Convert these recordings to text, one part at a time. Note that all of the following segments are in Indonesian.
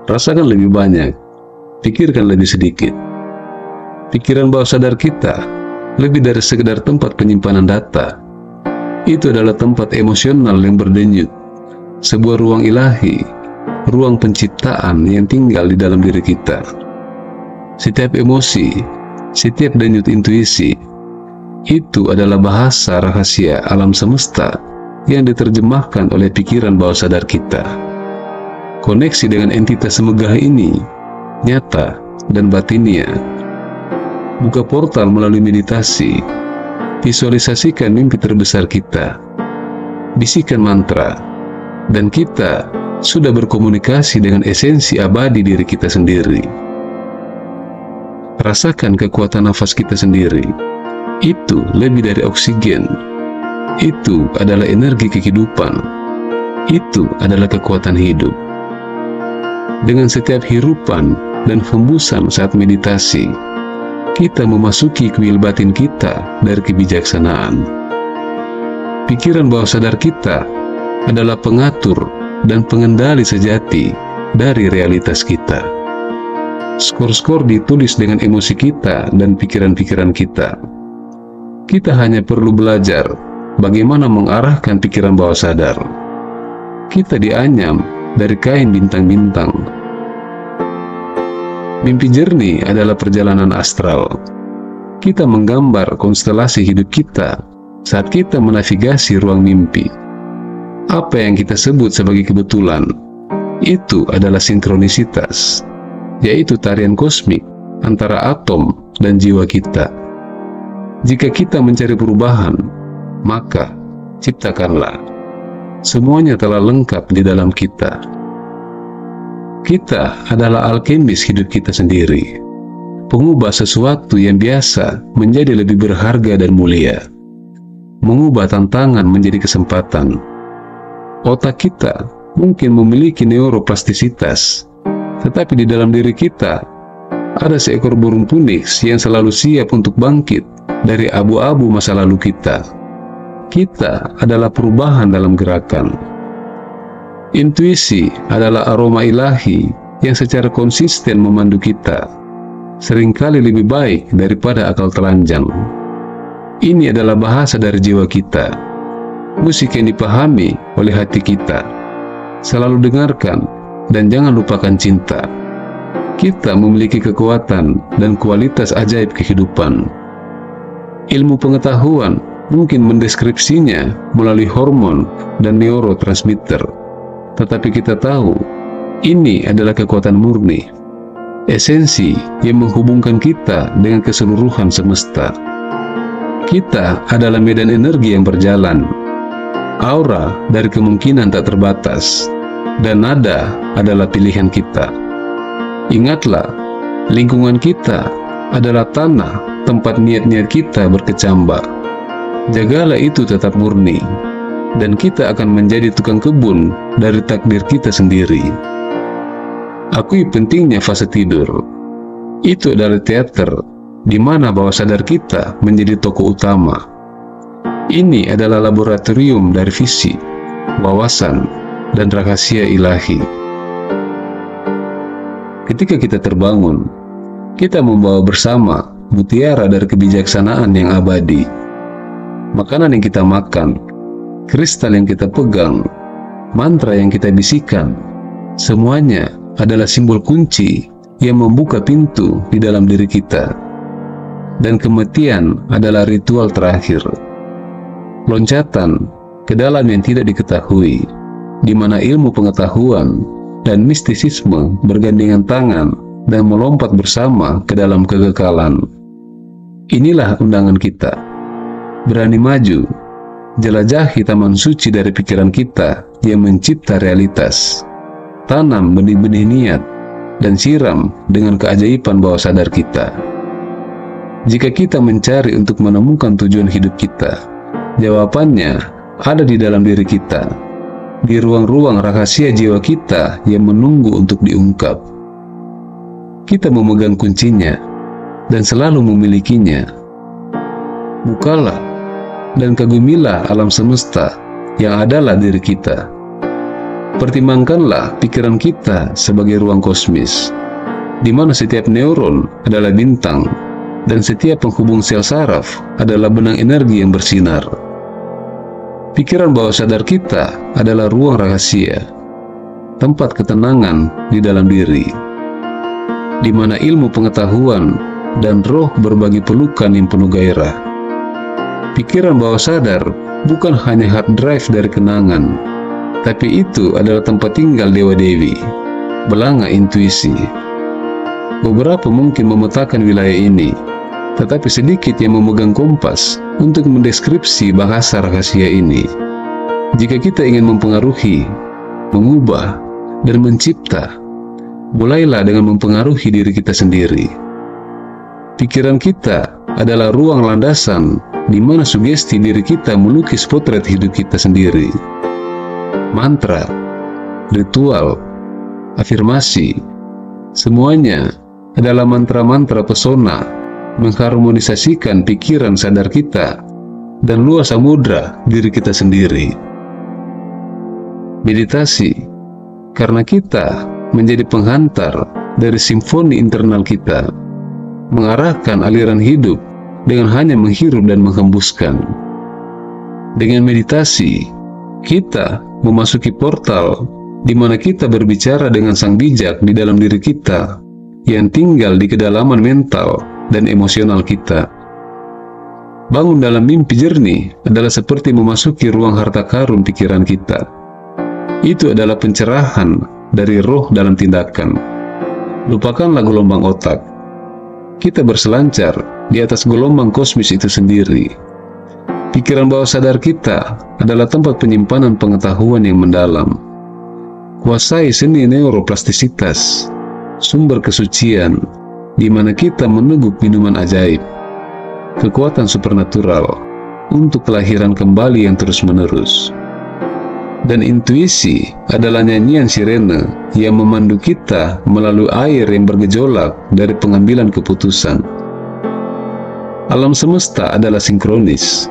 rasakan lebih banyak, pikirkan lebih sedikit. Pikiran bawah sadar kita lebih dari sekedar tempat penyimpanan data. Itu adalah tempat emosional yang berdenyut, sebuah ruang ilahi, ruang penciptaan yang tinggal di dalam diri kita. Setiap emosi, setiap denyut intuisi, itu adalah bahasa rahasia alam semesta yang diterjemahkan oleh pikiran bawah sadar kita. Koneksi dengan entitas semegah ini nyata dan batinia. Buka portal melalui meditasi, visualisasikan mimpi terbesar kita, bisikan mantra, dan kita sudah berkomunikasi dengan esensi abadi diri kita sendiri. Rasakan kekuatan nafas kita sendiri. Itu lebih dari oksigen. Itu adalah energi kehidupan. Itu adalah kekuatan hidup. Dengan setiap hirupan dan hembusan saat meditasi, kita memasuki kuil batin kita dari kebijaksanaan. Pikiran bawah sadar kita adalah pengatur dan pengendali sejati dari realitas kita. Skor-skor ditulis dengan emosi kita dan pikiran-pikiran kita. Kita hanya perlu belajar bagaimana mengarahkan pikiran bawah sadar. Kita dianyam dari kain bintang-bintang. Mimpi jernih adalah perjalanan astral. Kita menggambar konstelasi hidup kita saat kita menavigasi ruang mimpi. Apa yang kita sebut sebagai kebetulan, itu adalah sinkronisitas, yaitu tarian kosmik antara atom dan jiwa kita. Jika kita mencari perubahan, maka ciptakanlah. Semuanya telah lengkap di dalam kita. Kita adalah alkemis hidup kita sendiri, pengubah sesuatu yang biasa menjadi lebih berharga dan mulia, mengubah tantangan menjadi kesempatan. Otak kita mungkin memiliki neuroplastisitas, tetapi di dalam diri kita ada seekor burung phoenix yang selalu siap untuk bangkit dari abu-abu masa lalu kita. Kita adalah perubahan dalam gerakan. Intuisi adalah aroma ilahi yang secara konsisten memandu kita, seringkali lebih baik daripada akal telanjang. Ini adalah bahasa dari jiwa kita, musik yang dipahami oleh hati kita. Selalu dengarkan dan jangan lupakan cinta. Kita memiliki kekuatan dan kualitas ajaib kehidupan. Ilmu pengetahuan mungkin mendeskripsinya melalui hormon dan neurotransmitter. Tetapi kita tahu, ini adalah kekuatan murni, esensi yang menghubungkan kita dengan keseluruhan semesta. Kita adalah medan energi yang berjalan, aura dari kemungkinan tak terbatas, dan nada adalah pilihan kita. Ingatlah, lingkungan kita adalah tanah tempat niat-niat kita berkecambah. Jagalah itu tetap murni, dan kita akan menjadi tukang kebun dari takdir kita sendiri. Akui pentingnya fase tidur. Itu adalah teater di mana bawah sadar kita menjadi tokoh utama. Ini adalah laboratorium dari visi, wawasan, dan rahasia ilahi. Ketika kita terbangun, kita membawa bersama mutiara dari kebijaksanaan yang abadi. Makanan yang kita makan, kristal yang kita pegang, mantra yang kita bisikan, semuanya adalah simbol kunci yang membuka pintu di dalam diri kita. Dan kematian adalah ritual terakhir, loncatan ke dalam yang tidak diketahui, di mana ilmu pengetahuan dan mistisisme bergandengan tangan dan melompat bersama ke dalam kekekalan. Inilah undangan kita. Berani maju, jelajahi taman suci dari pikiran kita yang mencipta realitas. Tanam benih-benih niat dan siram dengan keajaiban bawah sadar kita. Jika kita mencari untuk menemukan tujuan hidup kita, jawabannya ada di dalam diri kita, di ruang-ruang rahasia jiwa kita yang menunggu untuk diungkap. Kita memegang kuncinya dan selalu memilikinya. Bukalah dan kagumilah alam semesta yang adalah diri kita. Pertimbangkanlah pikiran kita sebagai ruang kosmis, di mana setiap neuron adalah bintang, dan setiap penghubung sel saraf adalah benang energi yang bersinar. Pikiran bawah sadar kita adalah ruang rahasia, tempat ketenangan di dalam diri, di mana ilmu pengetahuan dan roh berbagi pelukan yang penuh gairah. Pikiran bawah sadar bukan hanya hard drive dari kenangan, tapi itu adalah tempat tinggal dewa-dewi, belanga intuisi. Beberapa mungkin memetakan wilayah ini, tetapi sedikit yang memegang kompas untuk mendeskripsi bahasa rahasia ini. Jika kita ingin mempengaruhi, mengubah, dan mencipta, mulailah dengan mempengaruhi diri kita sendiri. Pikiran kita adalah ruang landasan di mana sugesti diri kita melukis potret hidup kita sendiri. Mantra, ritual, afirmasi, semuanya adalah mantra-mantra pesona mengharmonisasikan pikiran sadar kita dan luas samudra diri kita sendiri. Meditasi, karena kita menjadi penghantar dari simfoni internal kita, mengarahkan aliran hidup dengan hanya menghirup dan menghembuskan. Dengan meditasi, kita memasuki portal di mana kita berbicara dengan sang bijak di dalam diri kita yang tinggal di kedalaman mental dan emosional kita. Bangun dalam mimpi jernih adalah seperti memasuki ruang harta karun pikiran kita. Itu adalah pencerahan dari roh dalam tindakan. Lupakanlah gelombang otak. Kita berselancar di atas gelombang kosmis itu sendiri. Pikiran bawah sadar kita adalah tempat penyimpanan pengetahuan yang mendalam. Kuasai seni neuroplastisitas, sumber kesucian, di mana kita meneguk minuman ajaib, kekuatan supernatural untuk kelahiran kembali yang terus-menerus. Dan intuisi adalah nyanyian sirene yang memandu kita melalui air yang bergejolak dari pengambilan keputusan. Alam semesta adalah sinkronis,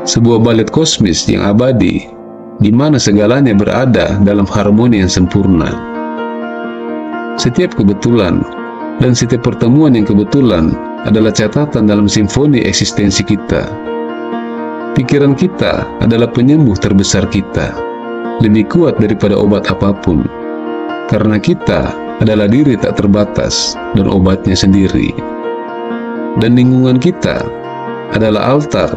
sebuah balet kosmis yang abadi, di mana segalanya berada dalam harmoni yang sempurna. Setiap kebetulan dan setiap pertemuan yang kebetulan adalah catatan dalam simfoni eksistensi kita. Pikiran kita adalah penyembuh terbesar kita, lebih kuat daripada obat apapun, karena kita adalah diri tak terbatas dan obatnya sendiri. Dan lingkungan kita adalah altar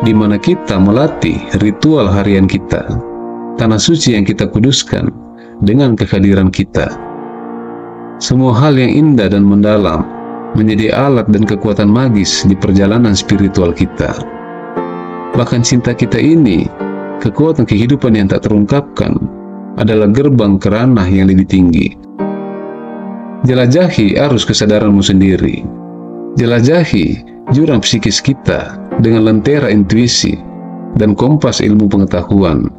di mana kita melatih ritual harian kita, tanah suci yang kita kuduskan dengan kehadiran kita. Semua hal yang indah dan mendalam menjadi alat dan kekuatan magis di perjalanan spiritual kita. Bahkan cinta kita ini, kekuatan kehidupan yang tak terungkapkan, adalah gerbang ke ranah yang lebih tinggi. Jelajahi arus kesadaranmu sendiri. Jelajahi jurang psikis kita dengan lentera intuisi dan kompas ilmu pengetahuan.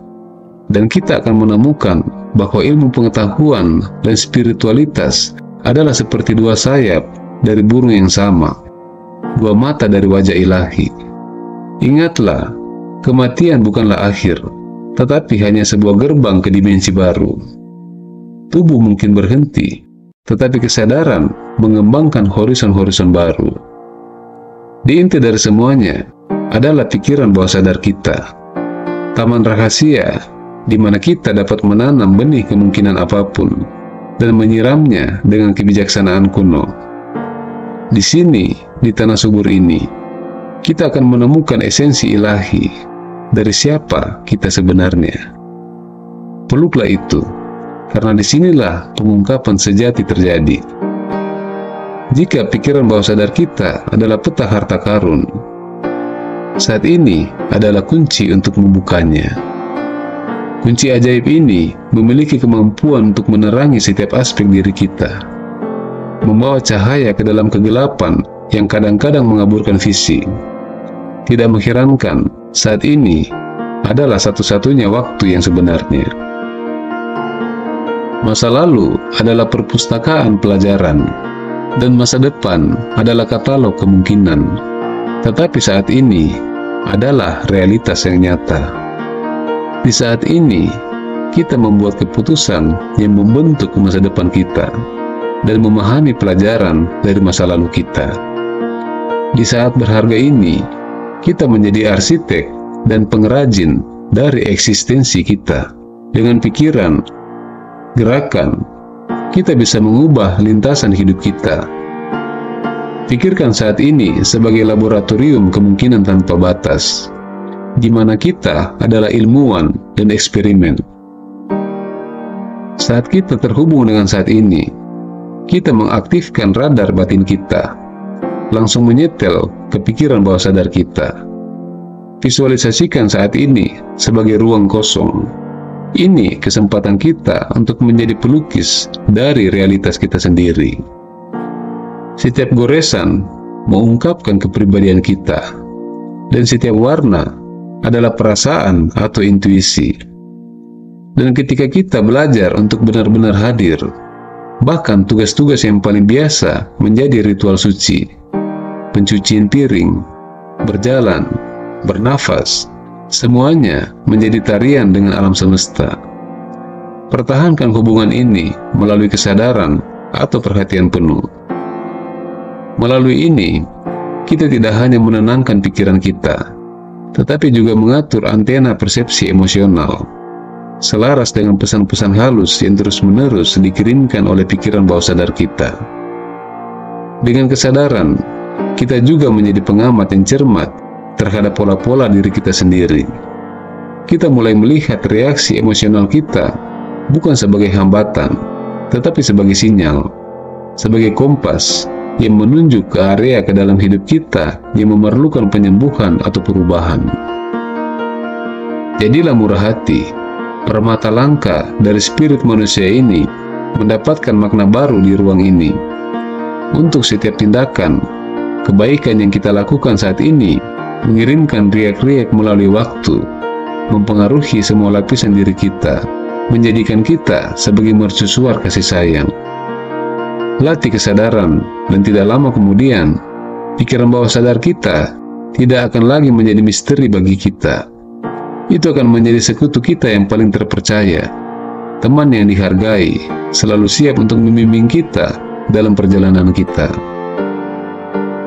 Dan kita akan menemukan bahwa ilmu pengetahuan dan spiritualitas adalah seperti dua sayap dari burung yang sama, dua mata dari wajah ilahi. Ingatlah, kematian bukanlah akhir, tetapi hanya sebuah gerbang ke dimensi baru. Tubuh mungkin berhenti, tetapi kesadaran mengembangkan horizon-horizon baru. Di inti dari semuanya adalah pikiran bawah sadar kita, taman rahasia di mana kita dapat menanam benih kemungkinan apapun dan menyiramnya dengan kebijaksanaan kuno. Di sini, di tanah subur ini, kita akan menemukan esensi ilahi dari siapa kita sebenarnya. Peluklah itu, karena disinilah pengungkapan sejati terjadi. Jika pikiran bawah sadar kita adalah peta harta karun, saat ini adalah kunci untuk membukanya. Kunci ajaib ini memiliki kemampuan untuk menerangi setiap aspek diri kita, membawa cahaya ke dalam kegelapan yang kadang-kadang mengaburkan visi. Tidak mengherankan, saat ini adalah satu-satunya waktu yang sebenarnya. Masa lalu adalah perpustakaan pelajaran, dan masa depan adalah katalog kemungkinan. Tetapi saat ini adalah realitas yang nyata. Di saat ini, kita membuat keputusan yang membentuk masa depan kita dan memahami pelajaran dari masa lalu kita. Di saat berharga ini, kita menjadi arsitek dan pengrajin dari eksistensi kita. Dengan pikiran, gerakan, kita bisa mengubah lintasan hidup kita. Pikirkan saat ini sebagai laboratorium kemungkinan tanpa batas, di mana kita adalah ilmuwan dan eksperimen. Saat kita terhubung dengan saat ini, kita mengaktifkan radar batin kita, langsung menyetel ke pikiran bawah sadar kita. Visualisasikan saat ini sebagai ruang kosong. Ini kesempatan kita untuk menjadi pelukis dari realitas kita sendiri. Setiap goresan mengungkapkan kepribadian kita, dan setiap warna adalah perasaan atau intuisi. Dan ketika kita belajar untuk benar-benar hadir, bahkan tugas-tugas yang paling biasa menjadi ritual suci. Pencucian piring, berjalan, bernafas, semuanya menjadi tarian dengan alam semesta. Pertahankan hubungan ini melalui kesadaran atau perhatian penuh. Melalui ini, kita tidak hanya menenangkan pikiran kita, tetapi juga mengatur antena persepsi emosional, selaras dengan pesan-pesan halus yang terus-menerus dikirimkan oleh pikiran bawah sadar kita. Dengan kesadaran, kita juga menjadi pengamat yang cermat terhadap pola-pola diri kita sendiri. Kita mulai melihat reaksi emosional kita bukan sebagai hambatan, tetapi sebagai sinyal, sebagai kompas yang menunjuk ke area ke dalam hidup kita yang memerlukan penyembuhan atau perubahan. Jadilah murah hati. Permata langka dari spirit manusia ini mendapatkan makna baru di ruang ini. Untuk setiap tindakan, kebaikan yang kita lakukan saat ini mengirimkan riak-riak melalui waktu, mempengaruhi semua lapisan diri kita, menjadikan kita sebagai mercusuar kasih sayang. Latih kesadaran, dan tidak lama kemudian, pikiran bawah sadar kita tidak akan lagi menjadi misteri bagi kita. Itu akan menjadi sekutu kita yang paling terpercaya, teman yang dihargai, selalu siap untuk membimbing kita dalam perjalanan kita.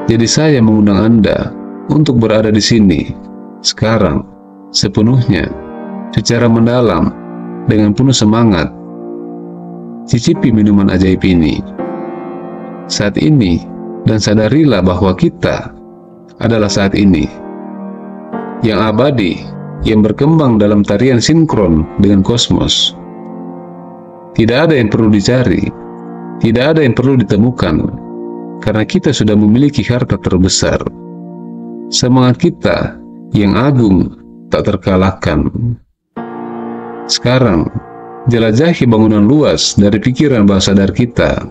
Jadi saya mengundang Anda untuk berada di sini, sekarang, sepenuhnya, secara mendalam, dengan penuh semangat. Cicipi minuman ajaib ini saat ini, dan sadarilah bahwa kita adalah saat ini, yang abadi, yang berkembang dalam tarian sinkron dengan kosmos. Tidak ada yang perlu dicari, tidak ada yang perlu ditemukan, karena kita sudah memiliki harta terbesar. Semangat kita yang agung tak terkalahkan. Sekarang, jelajahi bangunan luas dari pikiran bawah sadar kita,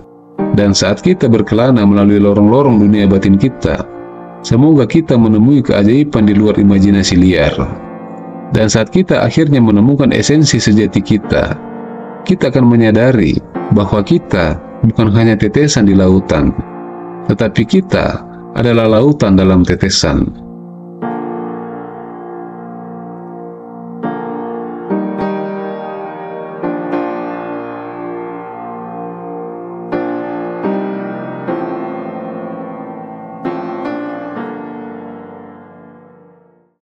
dan saat kita berkelana melalui lorong-lorong dunia batin kita, semoga kita menemui keajaiban di luar imajinasi liar. Dan saat kita akhirnya menemukan esensi sejati kita, kita akan menyadari bahwa kita bukan hanya tetesan di lautan, tetapi kita adalah lautan dalam tetesan.